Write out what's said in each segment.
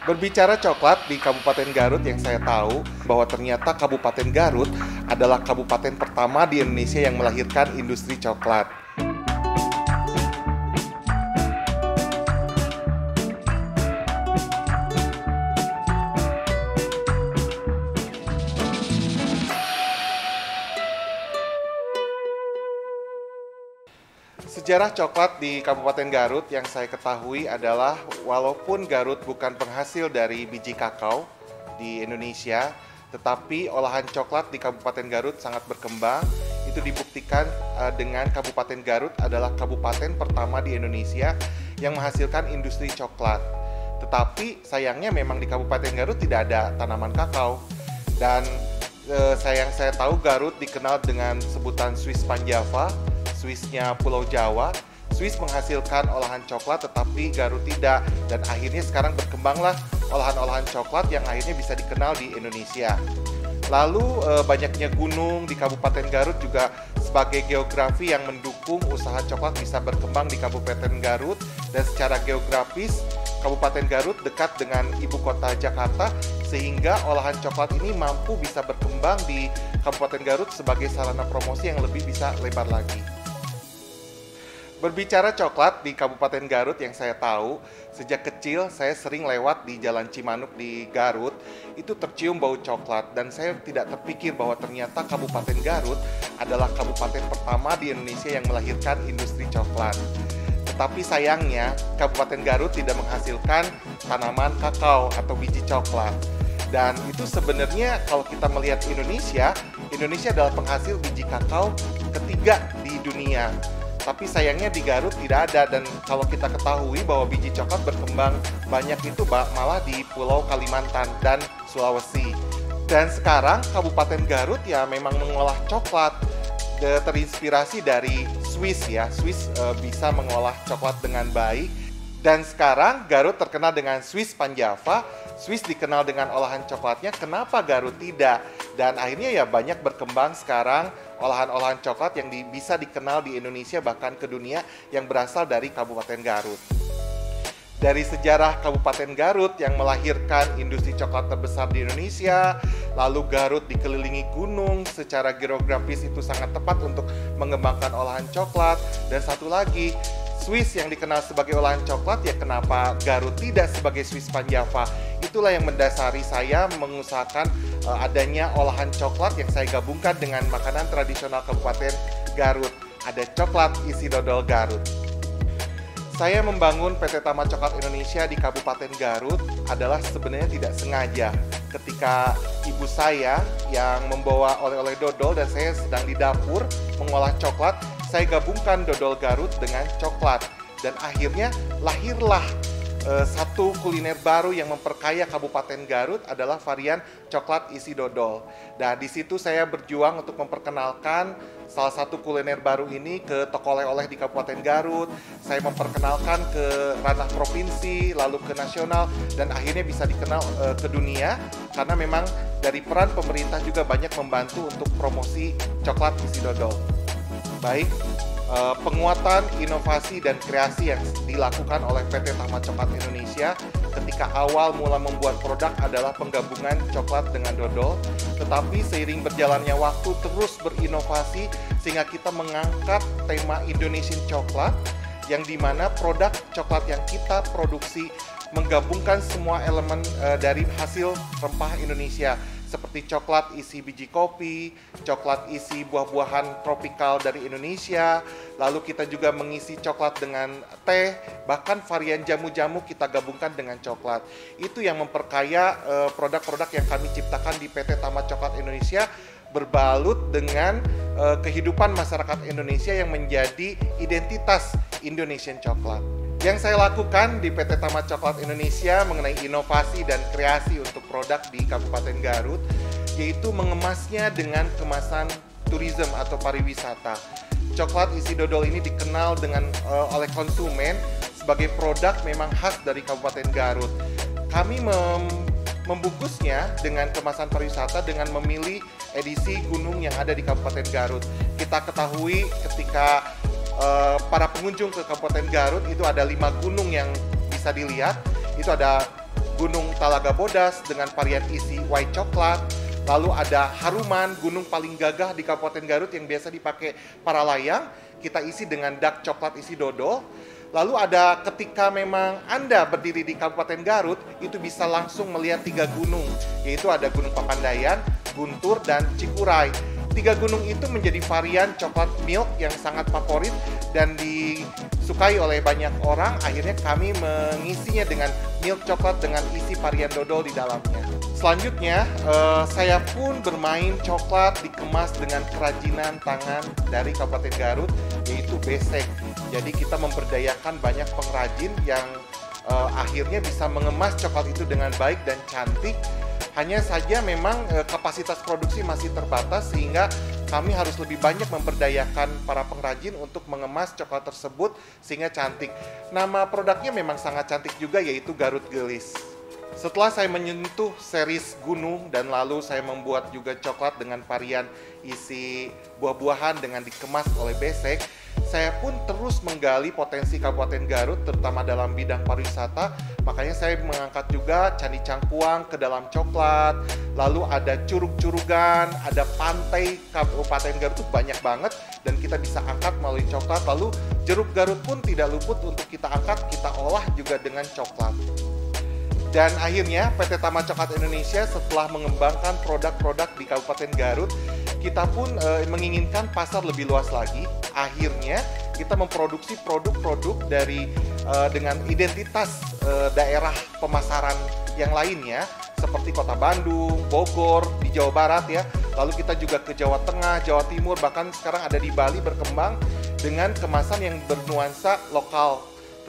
Berbicara coklat di Kabupaten Garut, yang saya tahu bahwa ternyata Kabupaten Garut adalah kabupaten pertama di Indonesia yang melahirkan industri coklat. Sejarah coklat di Kabupaten Garut yang saya ketahui adalah walaupun Garut bukan penghasil dari biji kakao di Indonesia, tetapi olahan coklat di Kabupaten Garut sangat berkembang. Itu dibuktikan dengan Kabupaten Garut adalah kabupaten pertama di Indonesia yang menghasilkan industri coklat. Tetapi sayangnya memang di Kabupaten Garut tidak ada tanaman kakao. Dan yang saya tahu Garut dikenal dengan sebutan Swiss Panjava, Swissnya Pulau Jawa. Swiss menghasilkan olahan coklat tetapi Garut tidak, dan akhirnya sekarang berkembanglah olahan-olahan coklat yang akhirnya bisa dikenal di Indonesia. Lalu banyaknya gunung di Kabupaten Garut juga sebagai geografi yang mendukung usaha coklat bisa berkembang di Kabupaten Garut, dan secara geografis Kabupaten Garut dekat dengan ibu kota Jakarta sehingga olahan coklat ini mampu bisa berkembang di Kabupaten Garut sebagai sarana promosi yang lebih bisa lebar lagi. Berbicara coklat di Kabupaten Garut yang saya tahu, sejak kecil saya sering lewat di Jalan Cimanuk di Garut, itu tercium bau coklat, dan saya tidak terpikir bahwa ternyata Kabupaten Garut adalah kabupaten pertama di Indonesia yang melahirkan industri coklat. Tetapi sayangnya Kabupaten Garut tidak menghasilkan tanaman kakao atau biji coklat. Dan itu sebenarnya kalau kita melihat Indonesia adalah penghasil biji kakao ketiga di dunia. Tapi sayangnya di Garut tidak ada, dan kalau kita ketahui bahwa biji coklat berkembang banyak itu malah di Pulau Kalimantan dan Sulawesi. Dan sekarang Kabupaten Garut ya memang mengolah coklat terinspirasi dari Swiss ya. Swiss bisa mengolah coklat dengan baik. Dan sekarang Garut terkenal dengan Swiss Panjava. Swiss dikenal dengan olahan coklatnya, kenapa Garut tidak? Dan akhirnya ya banyak berkembang sekarang olahan-olahan coklat yang bisa dikenal di Indonesia bahkan ke dunia yang berasal dari Kabupaten Garut. Dari sejarah Kabupaten Garut yang melahirkan industri coklat terbesar di Indonesia, lalu Garut dikelilingi gunung, secara geografis itu sangat tepat untuk mengembangkan olahan coklat, dan satu lagi, Swiss yang dikenal sebagai olahan coklat, ya kenapa Garut tidak sebagai Swiss Panjava? Itulah yang mendasari saya mengusahakan adanya olahan coklat yang saya gabungkan dengan makanan tradisional Kabupaten Garut. Ada coklat isi dodol Garut. Saya membangun PT Taman Coklat Indonesia di Kabupaten Garut adalah sebenarnya tidak sengaja. Ketika ibu saya yang membawa oleh-oleh dodol dan saya sedang di dapur mengolah coklat, saya gabungkan dodol Garut dengan coklat, dan akhirnya lahirlah satu kuliner baru yang memperkaya Kabupaten Garut adalah varian coklat isi dodol. Dan di situ saya berjuang untuk memperkenalkan salah satu kuliner baru ini ke toko oleh-oleh di Kabupaten Garut. Saya memperkenalkan ke ranah provinsi, lalu ke nasional, dan akhirnya bisa dikenal ke dunia karena memang dari peran pemerintah juga banyak membantu untuk promosi coklat isi dodol. Baik, penguatan inovasi dan kreasi yang dilakukan oleh PT Taman Coklat Indonesia ketika awal mula membuat produk adalah penggabungan coklat dengan dodol, tetapi seiring berjalannya waktu terus berinovasi sehingga kita mengangkat tema Indonesian Coklat, yang dimana produk coklat yang kita produksi menggabungkan semua elemen dari hasil rempah Indonesia, seperti coklat isi biji kopi, coklat isi buah-buahan tropikal dari Indonesia, lalu kita juga mengisi coklat dengan teh, bahkan varian jamu-jamu kita gabungkan dengan coklat. Itu yang memperkaya produk-produk yang kami ciptakan di PT Taman Coklat Indonesia, berbalut dengan kehidupan masyarakat Indonesia yang menjadi identitas Indonesian Coklat. Yang saya lakukan di PT Taman Coklat Indonesia mengenai inovasi dan kreasi untuk produk di Kabupaten Garut, yaitu mengemasnya dengan kemasan tourism atau pariwisata. Coklat isi dodol ini dikenal oleh konsumen sebagai produk memang khas dari Kabupaten Garut. Kami membungkusnya dengan kemasan pariwisata dengan memilih edisi gunung yang ada di Kabupaten Garut. Kita ketahui ketika para pengunjung ke Kabupaten Garut itu ada 5 gunung yang bisa dilihat. Itu ada Gunung Talaga Bodas dengan varian isi white coklat. Lalu ada Haruman, gunung paling gagah di Kabupaten Garut yang biasa dipakai para layang. Kita isi dengan dark coklat isi dodol. Lalu ada ketika memang Anda berdiri di Kabupaten Garut, itu bisa langsung melihat 3 gunung, yaitu ada Gunung Papandayan, Guntur, dan Cikuray. 3 gunung itu menjadi varian coklat milk yang sangat favorit dan disukai oleh banyak orang. Akhirnya kami mengisinya dengan milk coklat dengan isi varian dodol di dalamnya. Selanjutnya, saya pun bermain coklat dikemas dengan kerajinan tangan dari Kabupaten Garut, yaitu besek. Jadi kita memberdayakan banyak pengrajin yang akhirnya bisa mengemas coklat itu dengan baik dan cantik. Hanya saja memang kapasitas produksi masih terbatas sehingga kami harus lebih banyak memberdayakan para pengrajin untuk mengemas coklat tersebut sehingga cantik. Nama produknya memang sangat cantik juga, yaitu Garut Gelis. Setelah saya menyentuh series gunung dan lalu saya membuat juga coklat dengan varian isi buah-buahan dengan dikemas oleh besek, saya pun terus menggali potensi Kabupaten Garut terutama dalam bidang pariwisata. Makanya saya mengangkat juga Candi Cangkuang ke dalam coklat. Lalu ada curug-curugan, ada pantai Kabupaten Garut itu banyak banget dan kita bisa angkat melalui coklat. Lalu jeruk Garut pun tidak luput untuk kita angkat, kita olah juga dengan coklat. Dan akhirnya PT Taman Coklat Indonesia setelah mengembangkan produk-produk di Kabupaten Garut, kita pun menginginkan pasar lebih luas lagi. Akhirnya kita memproduksi produk-produk dari dengan identitas daerah pemasaran yang lainnya seperti Kota Bandung, Bogor, di Jawa Barat ya. Lalu kita juga ke Jawa Tengah, Jawa Timur, bahkan sekarang ada di Bali berkembang dengan kemasan yang bernuansa lokal.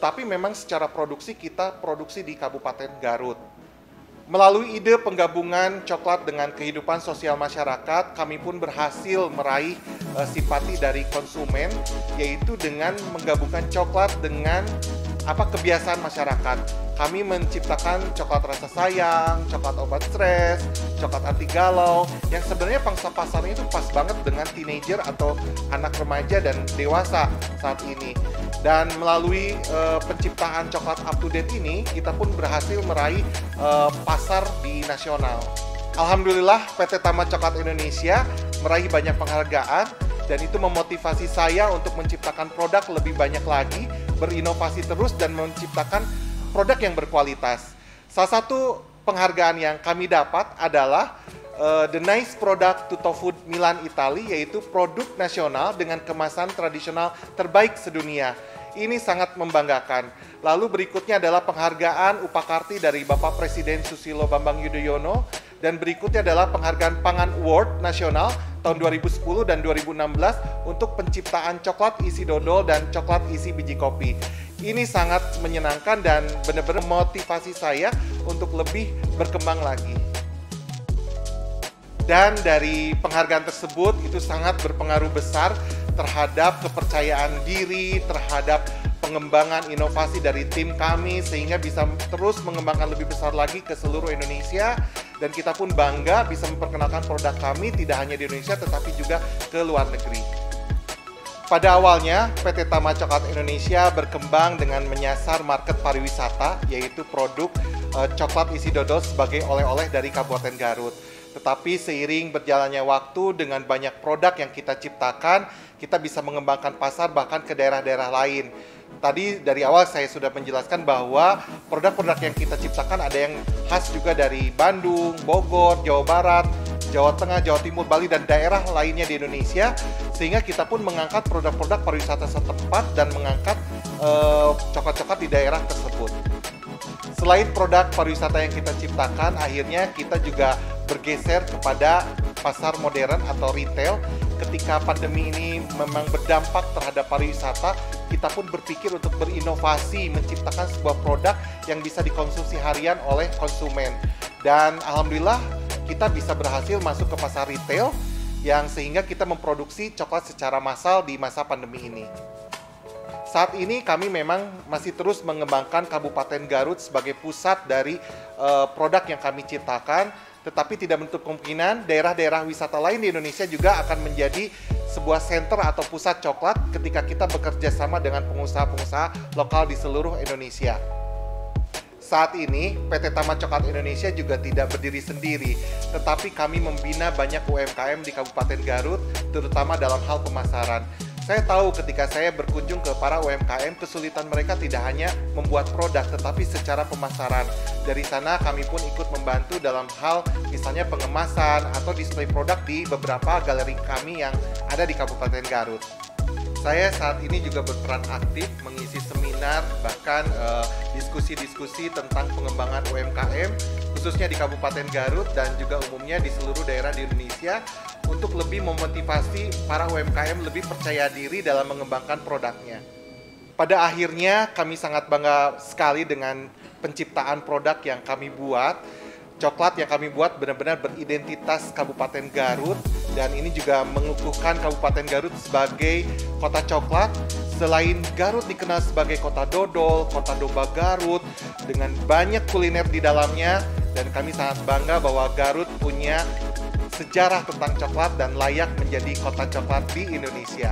Tetapi memang secara produksi kita produksi di Kabupaten Garut. Melalui ide penggabungan coklat dengan kehidupan sosial masyarakat, kami pun berhasil meraih simpati dari konsumen, yaitu dengan menggabungkan coklat dengan kebiasaan masyarakat. Kami menciptakan coklat rasa sayang, coklat obat stres, coklat anti galau, yang sebenarnya pangsa pasarnya itu pas banget dengan teenager atau anak remaja dan dewasa saat ini. Dan melalui penciptaan coklat up to date ini, kita pun berhasil meraih pasar di nasional. Alhamdulillah PT Taman Coklat Indonesia meraih banyak penghargaan dan itu memotivasi saya untuk menciptakan produk lebih banyak lagi, berinovasi terus dan menciptakan produk yang berkualitas. Salah satu penghargaan yang kami dapat adalah The Nice Product to Food Milan Italy, yaitu produk nasional dengan kemasan tradisional terbaik sedunia. Ini sangat membanggakan. Lalu berikutnya adalah penghargaan Upakarti dari Bapak Presiden Susilo Bambang Yudhoyono, dan berikutnya adalah penghargaan Pangan Award Nasional tahun 2010 dan 2016 untuk penciptaan coklat isi dodol dan coklat isi biji kopi. Ini sangat menyenangkan dan benar-benar memotivasi saya untuk lebih berkembang lagi. Dan dari penghargaan tersebut itu sangat berpengaruh besar terhadap kepercayaan diri, terhadap pengembangan inovasi dari tim kami sehingga bisa terus mengembangkan lebih besar lagi ke seluruh Indonesia, dan kita pun bangga bisa memperkenalkan produk kami tidak hanya di Indonesia tetapi juga ke luar negeri. Pada awalnya, PT Taman Coklat Indonesia berkembang dengan menyasar market pariwisata, yaitu produk coklat isi dodol sebagai oleh-oleh dari Kabupaten Garut. Tetapi seiring berjalannya waktu dengan banyak produk yang kita ciptakan, kita bisa mengembangkan pasar bahkan ke daerah-daerah lain. Tadi dari awal saya sudah menjelaskan bahwa produk-produk yang kita ciptakan ada yang khas juga dari Bandung, Bogor, Jawa Barat, Jawa Tengah, Jawa Timur, Bali, dan daerah lainnya di Indonesia. Sehingga kita pun mengangkat produk-produk pariwisata setempat dan mengangkat coklat-coklat di daerah tersebut. Selain produk pariwisata yang kita ciptakan, akhirnya kita juga bergeser kepada pasar modern atau retail. Ketika pandemi ini memang berdampak terhadap pariwisata, kita pun berpikir untuk berinovasi, menciptakan sebuah produk yang bisa dikonsumsi harian oleh konsumen. Dan alhamdulillah kita bisa berhasil masuk ke pasar retail, yang sehingga kita memproduksi coklat secara massal di masa pandemi ini. Saat ini kami memang masih terus mengembangkan Kabupaten Garut sebagai pusat dari produk yang kami ciptakan, tetapi tidak menutup kemungkinan daerah-daerah wisata lain di Indonesia juga akan menjadi sebuah center atau pusat coklat ketika kita bekerja sama dengan pengusaha-pengusaha lokal di seluruh Indonesia. Saat ini, PT Taman Coklat Indonesia juga tidak berdiri sendiri, tetapi kami membina banyak UMKM di Kabupaten Garut, terutama dalam hal pemasaran. Saya tahu ketika saya berkunjung ke para UMKM, kesulitan mereka tidak hanya membuat produk, tetapi secara pemasaran. Dari sana kami pun ikut membantu dalam hal misalnya pengemasan atau display produk di beberapa galeri kami yang ada di Kabupaten Garut. Saya saat ini juga berperan aktif mengisi seminar, bahkan diskusi-diskusi tentang pengembangan UMKM, khususnya di Kabupaten Garut dan juga umumnya di seluruh daerah di Indonesia, untuk lebih memotivasi para UMKM lebih percaya diri dalam mengembangkan produknya. Pada akhirnya kami sangat bangga sekali dengan penciptaan produk yang kami buat. Coklat yang kami buat benar-benar beridentitas Kabupaten Garut, dan ini juga mengukuhkan Kabupaten Garut sebagai kota coklat. Selain Garut dikenal sebagai kota dodol, kota domba Garut, dengan banyak kuliner di dalamnya, dan kami sangat bangga bahwa Garut punya sejarah tentang coklat dan layak menjadi kota coklat di Indonesia.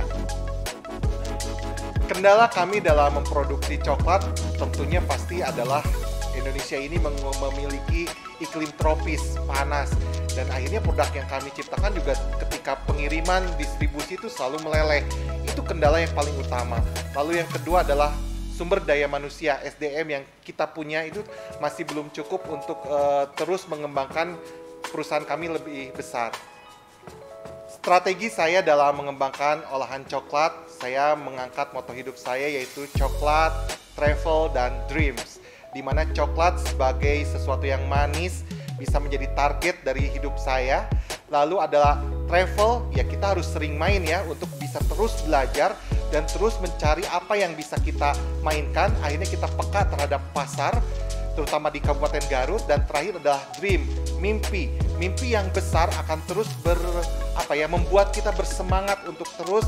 Kendala kami dalam memproduksi coklat tentunya pasti adalah Indonesia ini memiliki iklim tropis, panas, dan akhirnya produk yang kami ciptakan juga ketika pengiriman, distribusi itu selalu meleleh. Itu kendala yang paling utama. Lalu yang kedua adalah sumber daya manusia, SDM yang kita punya itu masih belum cukup untuk terus mengembangkan perusahaan kami lebih besar. Strategi saya dalam mengembangkan olahan coklat, saya mengangkat moto hidup saya yaitu coklat, travel, dan dreams. Di mana coklat sebagai sesuatu yang manis bisa menjadi target dari hidup saya. Lalu adalah travel, ya kita harus sering main ya untuk bisa terus belajar dan terus mencari apa yang bisa kita mainkan. Akhirnya kita peka terhadap pasar, terutama di Kabupaten Garut. Dan terakhir adalah dream, mimpi. Mimpi yang besar akan terus membuat kita bersemangat untuk terus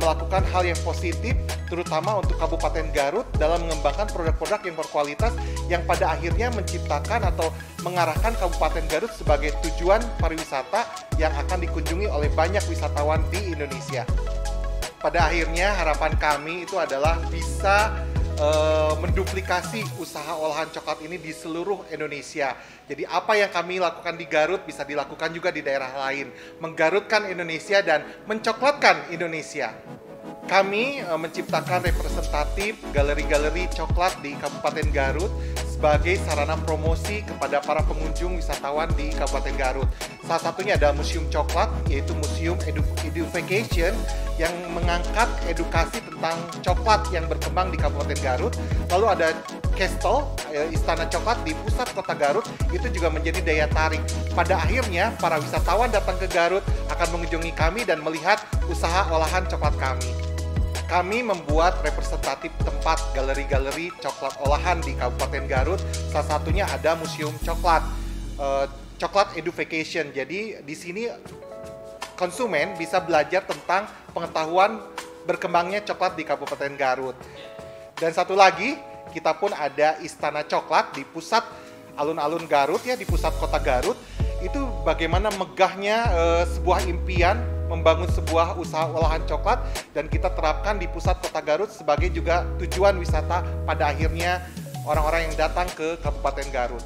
melakukan hal yang positif, terutama untuk Kabupaten Garut dalam mengembangkan produk-produk yang berkualitas yang pada akhirnya menciptakan atau mengarahkan Kabupaten Garut sebagai tujuan pariwisata yang akan dikunjungi oleh banyak wisatawan di Indonesia. Pada akhirnya harapan kami itu adalah bisa menduplikasi usaha olahan coklat ini di seluruh Indonesia. Jadi apa yang kami lakukan di Garut bisa dilakukan juga di daerah lain. Menggarutkan Indonesia dan mencoklatkan Indonesia. Kami menciptakan representatif galeri-galeri coklat di Kabupaten Garut sebagai sarana promosi kepada para pengunjung wisatawan di Kabupaten Garut. Salah satunya ada Museum Coklat, yaitu Museum Education yang mengangkat edukasi tentang coklat yang berkembang di Kabupaten Garut. Lalu ada Castle, Istana Coklat di pusat kota Garut, itu juga menjadi daya tarik. Pada akhirnya, para wisatawan datang ke Garut akan mengunjungi kami dan melihat usaha olahan coklat kami. Kami membuat representatif tempat galeri-galeri coklat olahan di Kabupaten Garut. Salah satunya ada Museum Coklat, Coklat Education. Jadi di sini konsumen bisa belajar tentang pengetahuan berkembangnya coklat di Kabupaten Garut. Dan satu lagi, kita pun ada Istana Coklat di pusat alun-alun Garut ya, di pusat kota Garut. Itu bagaimana megahnya sebuah impian membangun sebuah usaha olahan coklat, dan kita terapkan di pusat kota Garut sebagai juga tujuan wisata pada akhirnya orang-orang yang datang ke Kabupaten Garut.